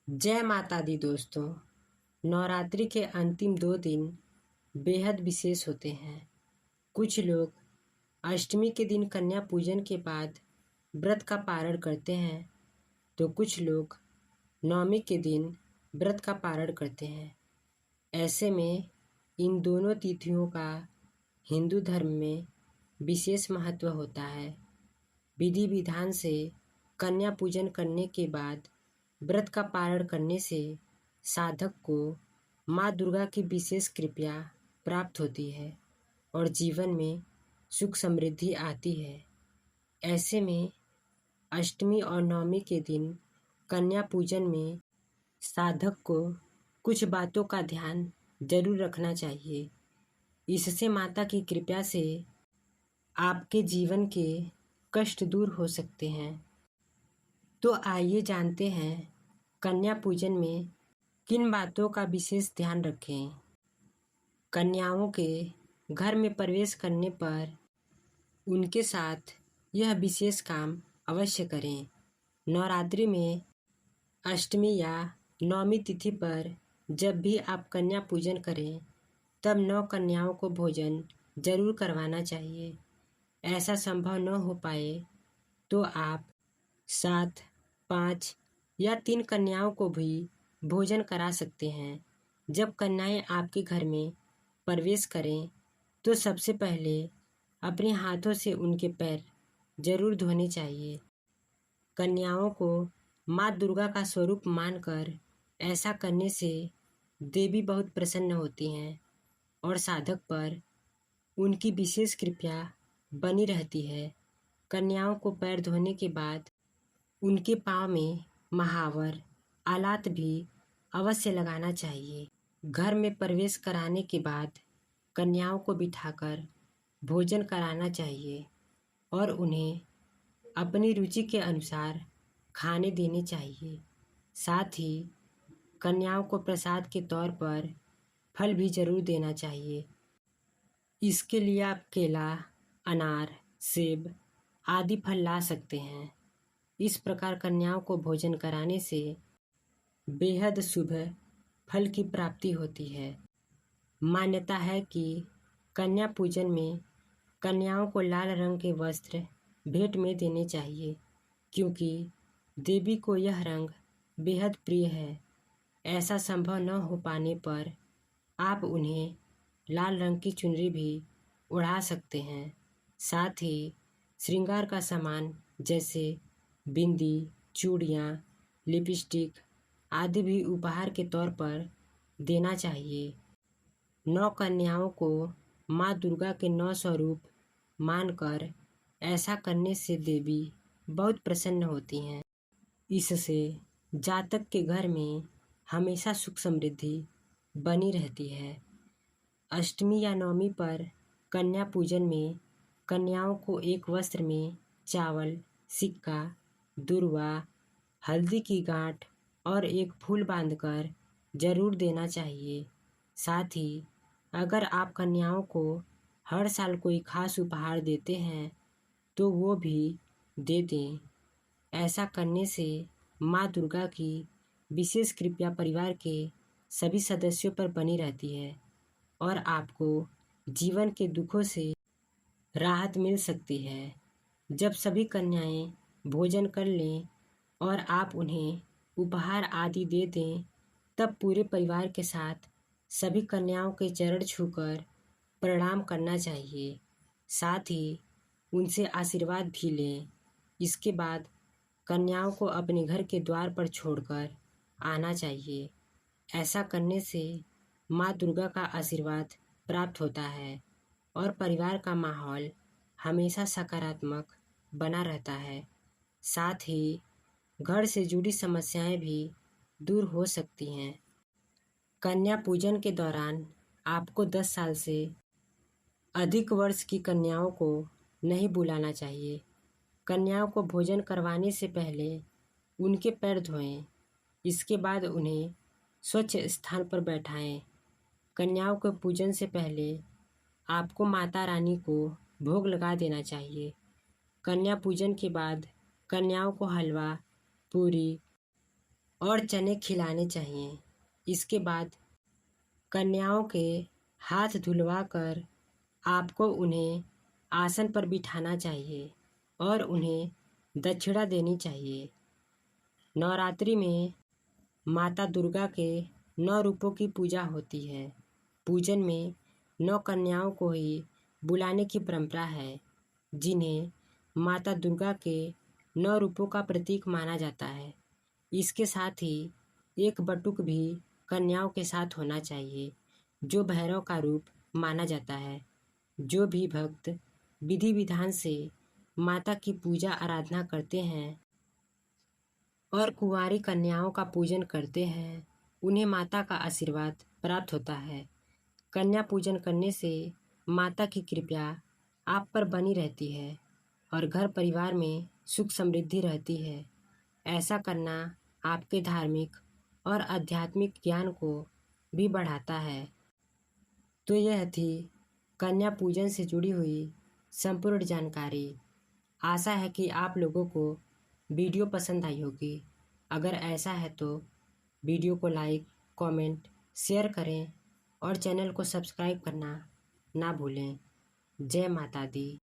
जय माता दी दोस्तों। नवरात्रि के अंतिम 2 दिन बेहद विशेष होते हैं। कुछ लोग अष्टमी के दिन कन्या पूजन के बाद व्रत का पारण करते हैं, तो कुछ लोग नवमी के दिन व्रत का पारण करते हैं। ऐसे में इन दोनों तिथियों का हिंदू धर्म में विशेष महत्व होता है। विधि विधान से कन्या पूजन करने के बाद व्रत का पारण करने से साधक को माँ दुर्गा की विशेष कृपा प्राप्त होती है और जीवन में सुख समृद्धि आती है। ऐसे में अष्टमी और नवमी के दिन कन्या पूजन में साधक को कुछ बातों का ध्यान जरूर रखना चाहिए। इससे माता की कृपा से आपके जीवन के कष्ट दूर हो सकते हैं। तो आइए जानते हैं कन्या पूजन में किन बातों का विशेष ध्यान रखें। कन्याओं के घर में प्रवेश करने पर उनके साथ यह विशेष काम अवश्य करें। नवरात्रि में अष्टमी या नवमी तिथि पर जब भी आप कन्या पूजन करें, तब 9 कन्याओं को भोजन जरूर करवाना चाहिए। ऐसा संभव न हो पाए तो आप 7, 5 या 3 कन्याओं को भी भोजन करा सकते हैं। जब कन्याएं आपके घर में प्रवेश करें तो सबसे पहले अपने हाथों से उनके पैर जरूर धोने चाहिए। कन्याओं को माँ दुर्गा का स्वरूप मानकर ऐसा करने से देवी बहुत प्रसन्न होती हैं और साधक पर उनकी विशेष कृपा बनी रहती है। कन्याओं को पैर धोने के बाद उनके पाँव में महावर आलात भी अवश्य लगाना चाहिए। घर में प्रवेश कराने के बाद कन्याओं को बिठाकर भोजन कराना चाहिए और उन्हें अपनी रुचि के अनुसार खाने देने चाहिए। साथ ही कन्याओं को प्रसाद के तौर पर फल भी जरूर देना चाहिए। इसके लिए आप केला, अनार, सेब आदि फल ला सकते हैं। इस प्रकार कन्याओं को भोजन कराने से बेहद शुभ फल की प्राप्ति होती है। मान्यता है कि कन्या पूजन में कन्याओं को लाल रंग के वस्त्र भेंट में देने चाहिए, क्योंकि देवी को यह रंग बेहद प्रिय है। ऐसा संभव न हो पाने पर आप उन्हें लाल रंग की चुनरी भी ओढ़ा सकते हैं। साथ ही श्रृंगार का सामान जैसे बिंदी, चूड़ियाँ, लिपस्टिक आदि भी उपहार के तौर पर देना चाहिए। 9 कन्याओं को माँ दुर्गा के 9 स्वरूप मानकर ऐसा करने से देवी बहुत प्रसन्न होती हैं। इससे जातक के घर में हमेशा सुख समृद्धि बनी रहती है। अष्टमी या नवमी पर कन्या पूजन में कन्याओं को एक वस्त्र में चावल, सिक्का, दूर्वा, हल्दी की गांठ और एक फूल बांधकर जरूर देना चाहिए। साथ ही अगर आप कन्याओं को हर साल कोई खास उपहार देते हैं तो वो भी दे दें। ऐसा करने से माँ दुर्गा की विशेष कृपा परिवार के सभी सदस्यों पर बनी रहती है और आपको जीवन के दुखों से राहत मिल सकती है। जब सभी कन्याएं भोजन कर लें और आप उन्हें उपहार आदि दे दें, तब पूरे परिवार के साथ सभी कन्याओं के चरण छूकर प्रणाम करना चाहिए। साथ ही उनसे आशीर्वाद भी लें। इसके बाद कन्याओं को अपने घर के द्वार पर छोड़कर आना चाहिए। ऐसा करने से माँ दुर्गा का आशीर्वाद प्राप्त होता है और परिवार का माहौल हमेशा सकारात्मक बना रहता है। साथ ही घर से जुड़ी समस्याएं भी दूर हो सकती हैं। कन्या पूजन के दौरान आपको 10 साल से अधिक वर्ष की कन्याओं को नहीं बुलाना चाहिए। कन्याओं को भोजन करवाने से पहले उनके पैर धोएं। इसके बाद उन्हें स्वच्छ स्थान पर बैठाएं। कन्याओं के पूजन से पहले आपको माता रानी को भोग लगा देना चाहिए। कन्या पूजन के बाद कन्याओं को हलवा, पूरी और चने खिलाने चाहिए। इसके बाद कन्याओं के हाथ धुलवा कर आपको उन्हें आसन पर बिठाना चाहिए और उन्हें दक्षिणा देनी चाहिए। नवरात्रि में माता दुर्गा के 9 रूपों की पूजा होती है। पूजन में 9 कन्याओं को ही बुलाने की परंपरा है, जिन्हें माता दुर्गा के 9 रूपों का प्रतीक माना जाता है। इसके साथ ही एक बटुक भी कन्याओं के साथ होना चाहिए, जो भैरव का रूप माना जाता है। जो भी भक्त विधि विधान से माता की पूजा आराधना करते हैं और कुंवारी कन्याओं का पूजन करते हैं, उन्हें माता का आशीर्वाद प्राप्त होता है। कन्या पूजन करने से माता की कृपा आप पर बनी रहती है और घर परिवार में सुख समृद्धि रहती है। ऐसा करना आपके धार्मिक और आध्यात्मिक ज्ञान को भी बढ़ाता है। तो यह थी कन्या पूजन से जुड़ी हुई संपूर्ण जानकारी। आशा है कि आप लोगों को वीडियो पसंद आई होगी। अगर ऐसा है तो वीडियो को लाइक, कमेंट, शेयर करें और चैनल को सब्सक्राइब करना ना भूलें। जय माता दी।